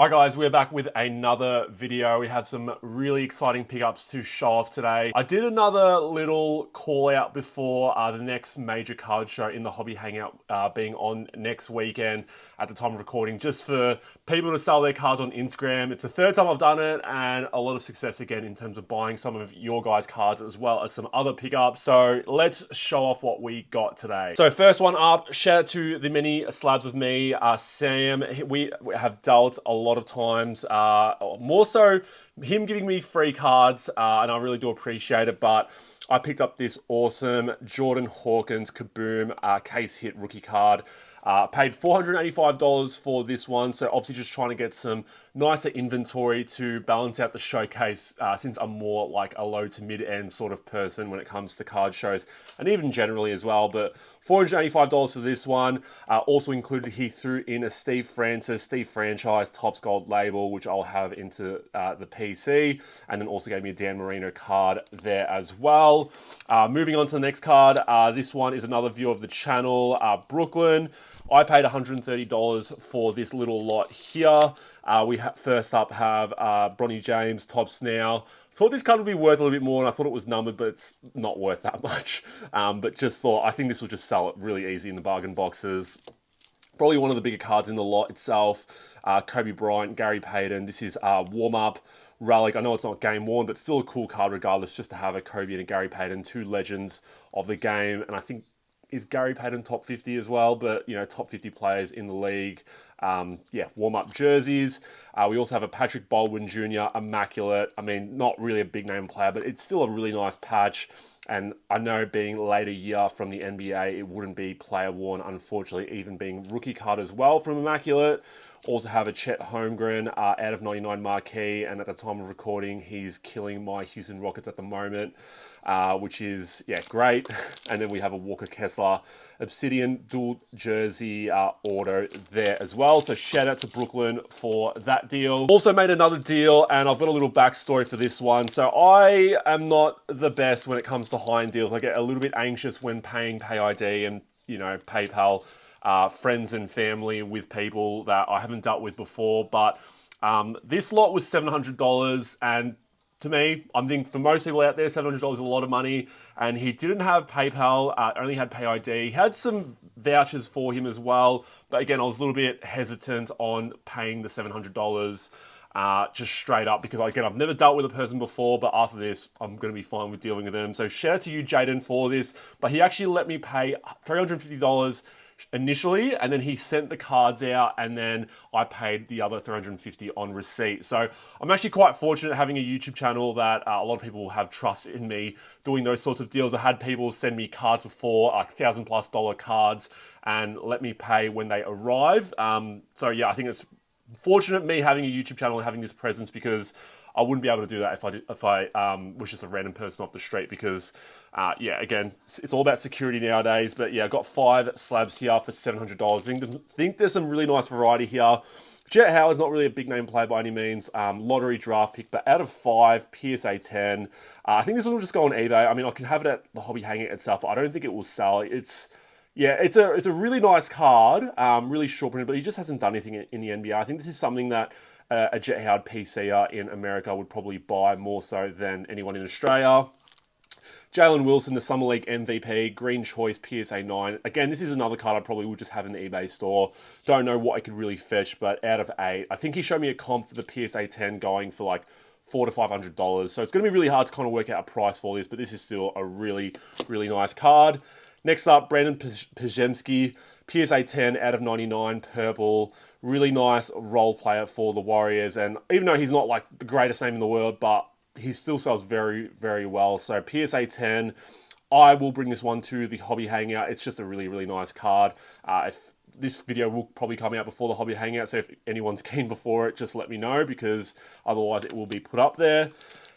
Hi guys, we're back with another video. We have some really exciting pickups to show off today. I did another little call out before the next major card show in the Hobby Hangout being on next weekend at the time of recording, just for people to sell their cards on Instagram. It's the third time I've done it and a lot of success again in terms of buying some of your guys' cards as well as some other pickups. So let's show off what we got today. So first one up, shout out to the mini slabs of me, Sam. We have dealt a lot of times, more so him giving me free cards, and I really do appreciate it, but I picked up this awesome Jordan Hawkins Kaboom case hit rookie card. Paid $485 for this one, so obviously just trying to get some nicer inventory to balance out the showcase, since I'm more like a low to mid-end sort of person when it comes to card shows, and even generally as well. But $485 for this one. Also included, he threw in a Steve Franchise Topps Gold label, which I'll have into the PC, and then also gave me a Dan Marino card there as well. Moving on to the next card, this one is another view of the channel, Brooklyn. I paid $130 for this little lot here. We first up have Bronny James, Topps Now. Thought this card would be worth a little bit more, and I thought it was numbered, but it's not worth that much. But just thought, I think this will just sell it really easy in the bargain boxes. Probably one of the bigger cards in the lot itself. Kobe Bryant, Gary Payton. This is warm-up relic. I know it's not game worn, but still a cool card regardless, just to have a Kobe and a Gary Payton, two legends of the game. And I think, is Gary Payton top 50 as well, but you know, top 50 players in the league. Yeah, warm-up jerseys. We also have a Patrick Baldwin Jr. Immaculate. I mean, not really a big name player, but it's still a really nice patch. And I know being later year from the NBA, it wouldn't be player worn, unfortunately, even being rookie card as well from Immaculate. Also have a Chet Holmgren out of 99 marquee, and at the time of recording, he's killing my Houston Rockets at the moment, which is, yeah, great. And then we have a Walker Kessler Obsidian dual jersey auto there as well. So shout out to Brooklyn for that deal. Also made another deal, and I've got a little backstory for this one. So I am not the best when it comes to high-end deals. I get a little bit anxious when paying Pay ID and, you know, PayPal, friends and family with people that I haven't dealt with before. But this lot was $700, and to me, I'm thinking for most people out there, $700 is a lot of money. And he didn't have PayPal, only had Pay ID. He had some vouchers for him as well. But again, I was a little bit hesitant on paying the $700 just straight up, because again, I've never dealt with a person before, but after this, I'm going to be fine with dealing with them. So shout out to you, Jaden, for this. But he actually let me pay $350 initially, and then he sent the cards out, and then I paid the other $350 on receipt. So I'm actually quite fortunate having a YouTube channel that a lot of people have trust in me doing those sorts of deals. I had people send me cards before, like $1,000+ cards, and let me pay when they arrive. So yeah, I think it's fortunate me having a YouTube channel and having this presence, because I wouldn't be able to do that if I was just a random person off the street, because yeah, again, it's all about security nowadays. But yeah, I got 5 slabs here for $700. I think there's some really nice variety here. Jet Howard's not really a big name player by any means. Lottery draft pick, but out of 5, PSA 10. I think this will just go on eBay. I mean, I can have it at the Hobby Hangout itself, but I don't think it will sell. Yeah, it's a really nice card, really short print, but he just hasn't done anything in the NBA. I think this is something that a Jet Howard PCer in America would probably buy more so than anyone in Australia. Jalen Wilson, the Summer League MVP, Green Choice, PSA 9. Again, this is another card I probably would just have in the eBay store. Don't know what I could really fetch, but out of 8. I think he showed me a comp for the PSA 10 going for like $400 to $500. So it's going to be really hard to kind of work out a price for this, but this is still a really, really nice card. Next up, Brandon Pajemski, PSA 10 out of 99, purple. Really nice role player for the Warriors. And even though he's not like the greatest name in the world, but he still sells very, very well. So PSA 10, I will bring this one to the Hobby Hangout. It's just a really, really nice card. If this video will probably come out before the Hobby Hangout, so if anyone's keen before it, just let me know, because otherwise it will be put up there.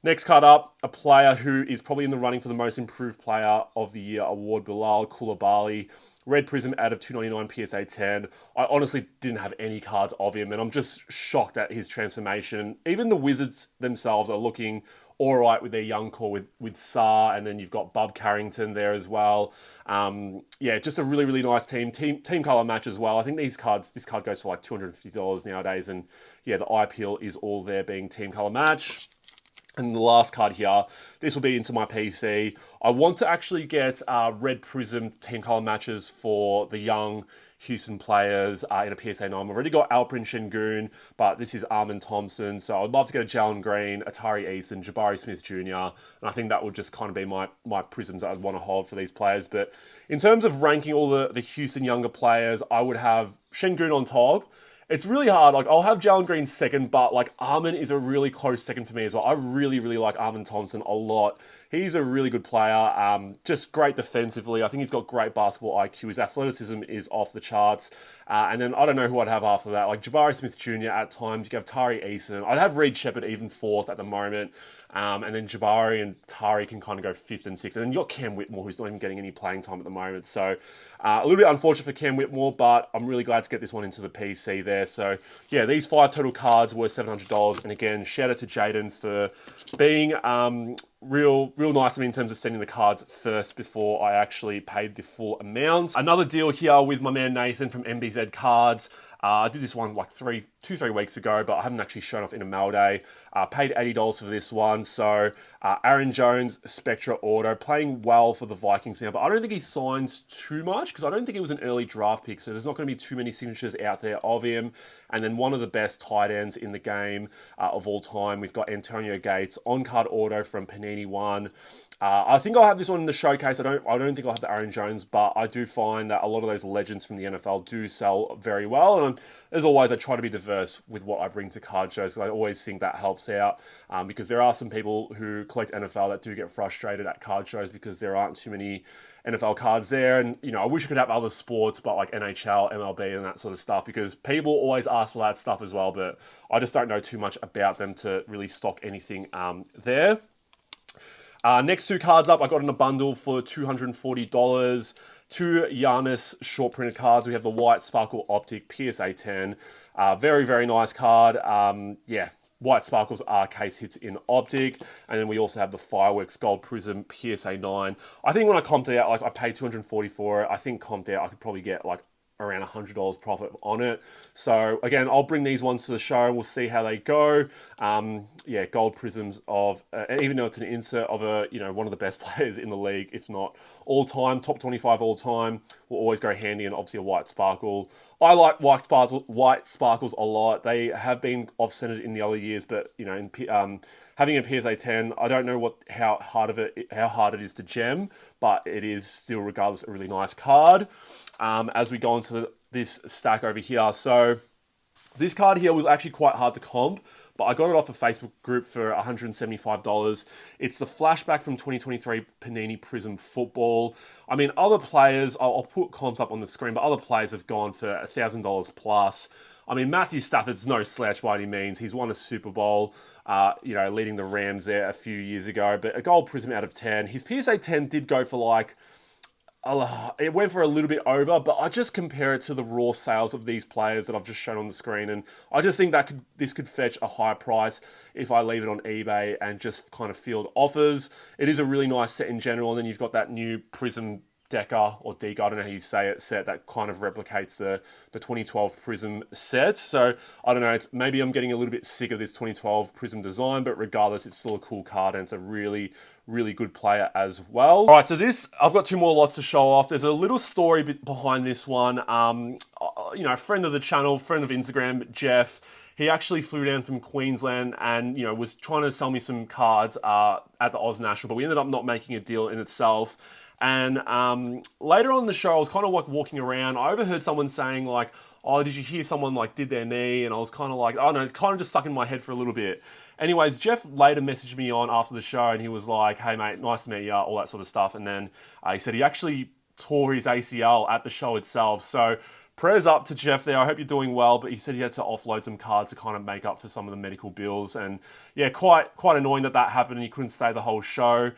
Next card up, a player who is probably in the running for the Most Improved Player of the Year award, Bilal Coulibaly. Red Prism out of 299 PSA 10. I honestly didn't have any cards of him, and I'm just shocked at his transformation. Even the Wizards themselves are looking all right with their young core with Saar, and then you've got Bub Carrington there as well. Yeah, just a really nice team color match as well. I think this card goes for like $250 nowadays, and yeah, the eye appeal is all there being team color match. And the last card here, this will be into my PC. I want to actually get Red Prism team color matches for the young Houston players in a PSA 9. I've already got Alprin Şengün, but this is Armin Thompson. So I'd love to get a Jalen Green, Atari Eason, Jabari Smith Jr. And I think that would just kind of be my prisms that I'd want to hold for these players. But in terms of ranking all the Houston younger players, I would have Şengün on top. It's really hard. Like, I'll have Jalen Green second, but like Armin is a really close second for me as well. I really like Armin Thompson a lot. He's a really good player, just great defensively. I think he's got great basketball IQ. His athleticism is off the charts. And then I don't know who I'd have after that. Like Jabari Smith Jr. at times. You could have Tari Eason. I'd have Reed Shepherd even fourth at the moment. And then Jabari and Tari can kind of go fifth and sixth. And then you've got Cam Whitmore, who's not even getting any playing time at the moment. So a little bit unfortunate for Cam Whitmore, but I'm really glad to get this one into the PC there. So yeah, these 5 total cards were $700. And again, shout out to Jaden for being real nice of me in terms of sending the cards first before I actually paid the full amount. Another deal here with my man Nathan from MBZ Cards. I did this one like 3 weeks ago, but I haven't actually shown off in a mail day. Paid $80 for this one. So Aaron Jones, Spectra Auto, playing well for the Vikings now, but I don't think he signs too much because I don't think it was an early draft pick. So there's not going to be too many signatures out there of him. And then one of the best tight ends in the game of all time, we've got Antonio Gates, on-card auto from Panini One. I think I'll have this one in the showcase. I don't think I'll have the Aaron Jones, but I do find that a lot of those legends from the NFL do sell very well. And as always, I try to be diverse with what I bring to card shows because I always think that helps out. Because there are some people who collect NFL that do get frustrated at card shows because there aren't too many NFL cards there. And, you know, I wish I could have other sports, but like NHL, MLB and that sort of stuff, because people always ask for that stuff as well, but I just don't know too much about them to really stock anything there. Next 2 cards up, I got in a bundle for $240. 2 Giannis short printed cards. We have the White Sparkle Optic PSA 10. Very nice card. Yeah, White Sparkles are case hits in Optic. And then we also have the Fireworks Gold Prism PSA 9. I think when I comped it out, like I paid $240 for it. I think comped out, I could probably get like around $100 profit on it. So again, I'll bring these ones to the show and we'll see how they go. Yeah, gold prisms of, even though it's an insert of one of the best players in the league, if not all time, top 25 all time, will always go handy, and obviously a white sparkle. I like white sparkles a lot. They have been off-centered in the other years, but having a PSA 10, I don't know how hard it is to gem, but it is still, regardless, a really nice card. As we go into this stack over here, so this card here was actually quite hard to comp, but I got it off a Facebook group for $175. It's the flashback from 2023 Panini Prism Football. I mean, other players, I'll put comps up on the screen, but other players have gone for $1,000 plus. I mean, Matthew Stafford's no slouch by any means. He's won a Super Bowl, leading the Rams there a few years ago, but a gold prism out of 10. His PSA 10 did go for like, it went for a little bit over, but I just compare it to the raw sales of these players that I've just shown on the screen, and I just think that this could fetch a high price if I leave it on eBay and just kind of field offers. It is a really nice set in general, and then you've got that new Prism Deca or Deca, I don't know how you say it, set that kind of replicates the 2012 Prism set. So I don't know, maybe I'm getting a little bit sick of this 2012 Prism design, but regardless, it's still a cool card and it's a really good player as well. All right, so I've got 2 more lots to show off. There's a little story behind this one. Friend of the channel, friend of Instagram, Jeff, he actually flew down from Queensland and, was trying to sell me some cards at the Oz National, but we ended up not making a deal in itself. And later on in the show, I was kind of like walking around. I overheard someone saying like, oh, did you hear someone like did their knee? And I was kind of like, oh no, it kind of just stuck in my head for a little bit. Anyways, Jeff later messaged me on after the show and he was like, hey mate, nice to meet you, all that sort of stuff. And then he said he actually tore his ACL at the show itself. So prayers up to Jeff there. I hope you're doing well, but he said he had to offload some cards to kind of make up for some of the medical bills. And yeah, quite annoying that happened and he couldn't stay the whole show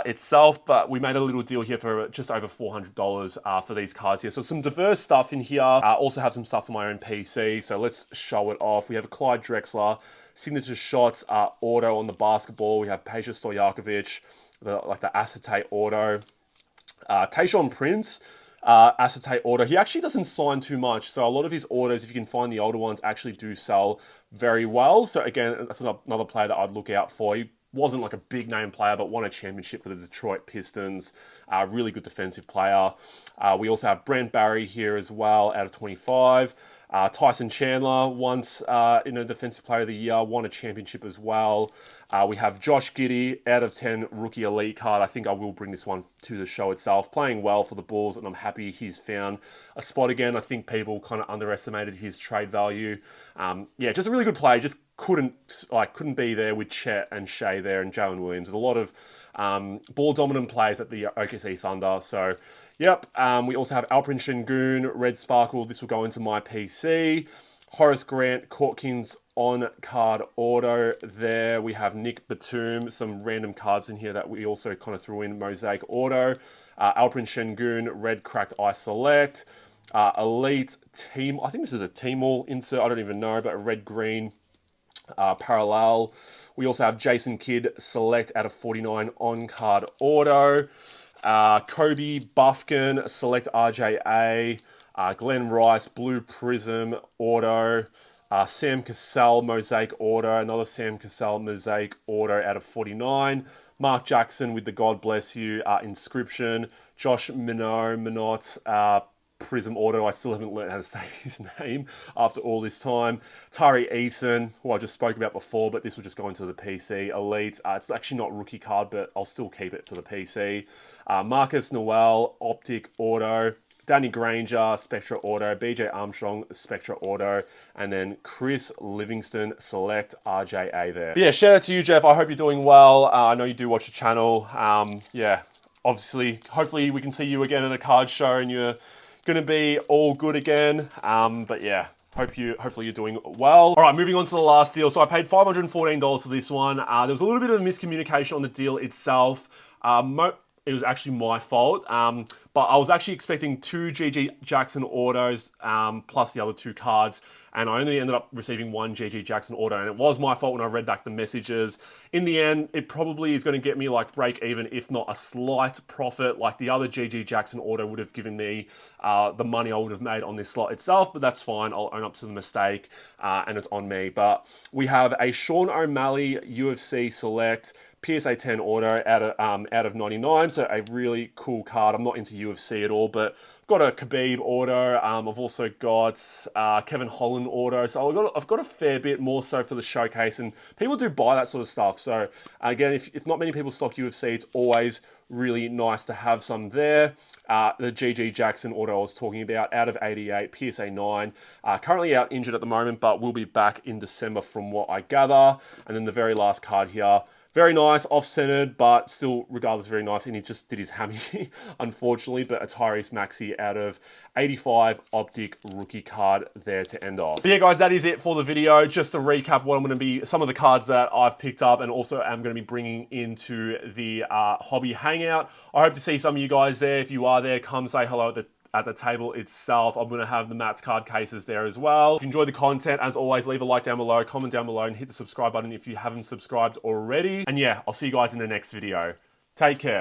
itself. But we made a little deal here for just over $400 for these cards here. So some diverse stuff in here. Also have some stuff for my own PC. So let's show it off. We have a Clyde Drexler, signature shots, auto on the basketball. We have Peja Stojakovic, the acetate auto. Tayshaun Prince, acetate auto. He actually doesn't sign too much, so a lot of his autos, if you can find the older ones, actually do sell very well. So again, that's another player that I'd look out for. He wasn't like a big name player, but won a championship for the Detroit Pistons. Really good defensive player. We also have Brent Barry here as well, out of 25. Tyson Chandler, once in a Defensive Player of the Year, won a championship as well. We have Josh Giddey, out of 10, Rookie Elite card. I think I will bring this one to the show itself. Playing well for the Bulls, and I'm happy he's found a spot again. I think people kind of underestimated his trade value. Yeah, just a really good play. Just couldn't be there with Chet and Shea there and Jalen Williams. There's a lot of ball dominant plays at the OKC Thunder. So, yep. We also have Alperen Şengün, Red Sparkle. This will go into my PC. Horace Grant, Corkins on card auto there. We have Nick Batum, some random cards in here that we also kind of threw in mosaic auto. Alperen Şengün, Red Cracked Eye Select. Elite Team, I think this is a Team All insert, I don't even know, but a red-green parallel. We also have Jason Kidd, Select out of 49 on card auto. Kobe Buffkin, Select RJA. Glenn Rice, Blue Prism auto. Sam Cassell, Mosaic auto. Another Sam Cassell, Mosaic auto out of 49. Mark Jackson with the God Bless You inscription. Josh Minot, Prism auto. I still haven't learned how to say his name after all this time. Tari Eason, who I just spoke about before, but this will just go into the PC. Elite. It's actually not rookie card, but I'll still keep it for the PC. Marcus Noel, Optic auto. Danny Granger, Spectra Auto, BJ Armstrong, Spectra Auto, and then Chris Livingston, Select RJA there. But yeah, shout out to you, Jeff. I hope you're doing well. I know you do watch the channel. Yeah, obviously, hopefully we can see you again at a card show and you're going to be all good again. But yeah, hopefully you're doing well. All right, moving on to the last deal. So I paid $514 for this one. There was a little bit of miscommunication on the deal itself. It was actually my fault, but I was actually expecting 2 GG Jackson autos plus the other 2 cards, and I only ended up receiving 1 GG Jackson auto, and it was my fault when I read back the messages. In the end, it probably is going to get me like break even, if not a slight profit. Like the other GG Jackson auto would have given me the money I would have made on this slot itself, but that's fine. I'll own up to the mistake, and it's on me. But we have a Sean O'Malley UFC Select PSA 10 auto out of 99, so a really cool card. I'm not into UFC at all, but got a Khabib auto. I've also got Kevin Holland auto, so I've got a fair bit more so for the showcase, and people do buy that sort of stuff. So again, if not many people stock UFC, it's always really nice to have some there. The GG Jackson auto I was talking about, out of 88, PSA 9. Currently out injured at the moment, but will be back in December from what I gather. And then the very last card here, very nice, off-centered, but still, regardless, very nice. And he just did his hammy, unfortunately. But a Tyrese Maxey out of 85 Optic rookie card there to end off. But yeah, guys, that is it for the video. Just to recap what I'm going to be, some of the cards that I've picked up and also am going to be bringing into the Hobby Hangout. I hope to see some of you guys there. If you are there, come say hello at the table itself. I'm going to have the Matt's card cases there as well. If you enjoyed the content, as always, leave a like down below, comment down below, and hit the subscribe button if you haven't subscribed already. And yeah, I'll see you guys in the next video. Take care.